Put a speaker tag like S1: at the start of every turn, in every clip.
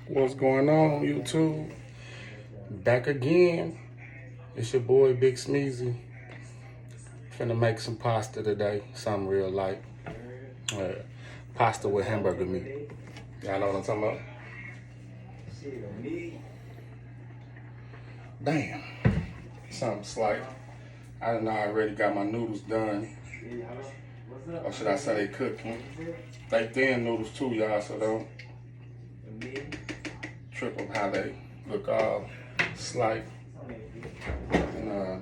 S1: What's going on, YouTube? Back again. It's your boy, Big Smeezy. Finna make some pasta today. Something real light. Pasta with hamburger meat. Y'all know what I'm talking about? Damn. Something slight. I done already got my noodles done. Or should I say they cooking? They thin noodles too, y'all, so don't trip on how they look all slight. And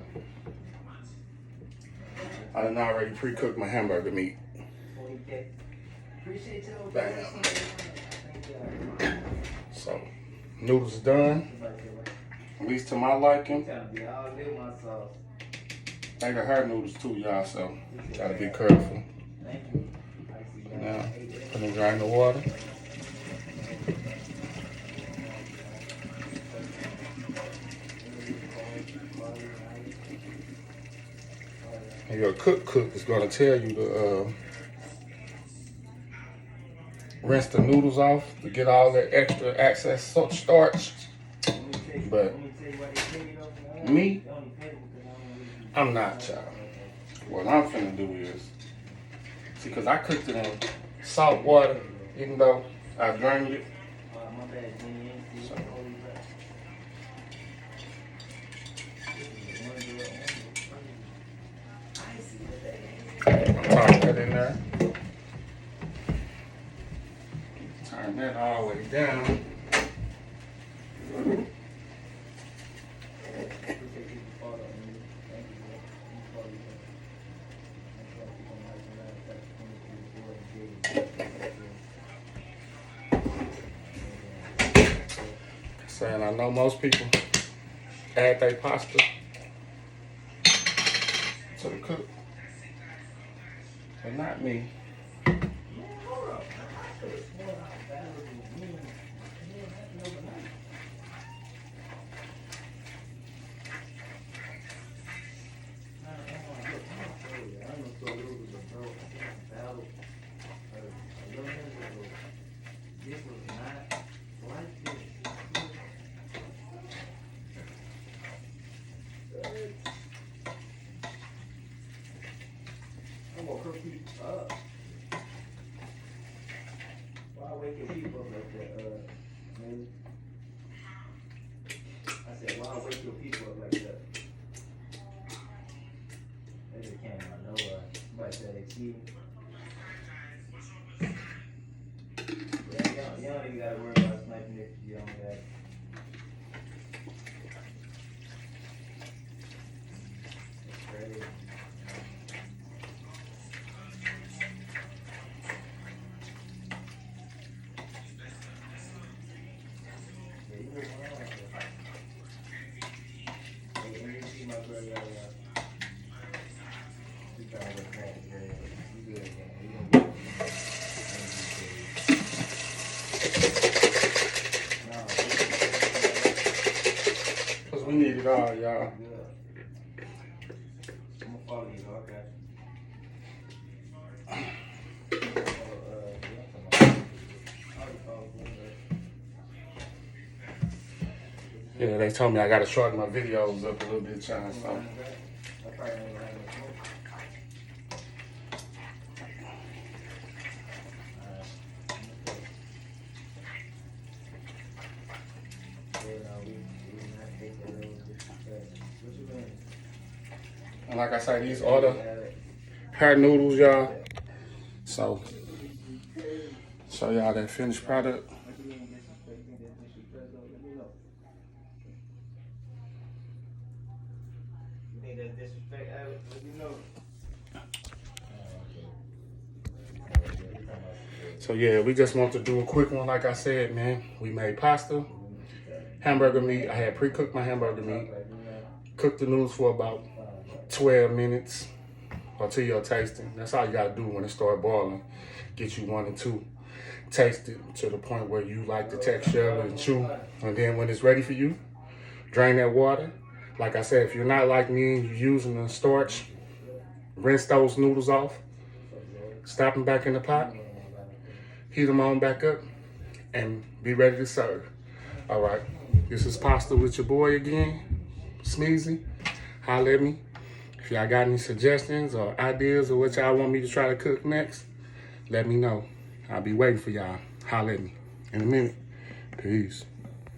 S1: I done already pre-cooked my hamburger meat. Bam. So, noodles done. At least to my liking. They got her noodles too, y'all, so gotta be careful. Now, gonna drain the water. And your cook is gonna tell you to rinse the noodles off to get all that extra excess starch. But me, I'm not, y'all. What I'm finna do is, see, cause I cooked it in salt water, even though I drained it. So, I'm tossing that in there. Turn that all the way down. Saying I know most people add their pasta to the cook, but not me.
S2: I'm gonna cook you up. Why wake your people up like that, man? I said, why wake your people up like that? They just came out of nowhere. Somebody said they cheating. Yeah, you don't even gotta worry about sniping if you don't got it. It's crazy.
S1: Cause we need it all, y'all.
S2: I'm gonna follow you, okay?
S1: Yeah, they told me I gotta shorten my videos up a little bit, y'all. So. And like I said, these are the hair noodles, y'all. So, show y'all that finished product. So yeah, we just want to do a quick one. Like I said, man, we made pasta, hamburger meat. I had pre-cooked my hamburger meat. Cooked the noodles for about 12 minutes until you're tasting. That's all you gotta do when it start boiling. Get you 1 and 2. Taste it to the point where you like the texture of it and chew. And then when it's ready for you, drain that water. Like I said, if you're not like me and you're using the starch, rinse those noodles off. Stop them back in the pot. Heat them on back up and be ready to serve. All right. This is Pasta with your boy again, Smeezy. Holla at me. If y'all got any suggestions or ideas of what y'all want me to try to cook next, let me know. I'll be waiting for y'all. Holla at me in a minute. Peace.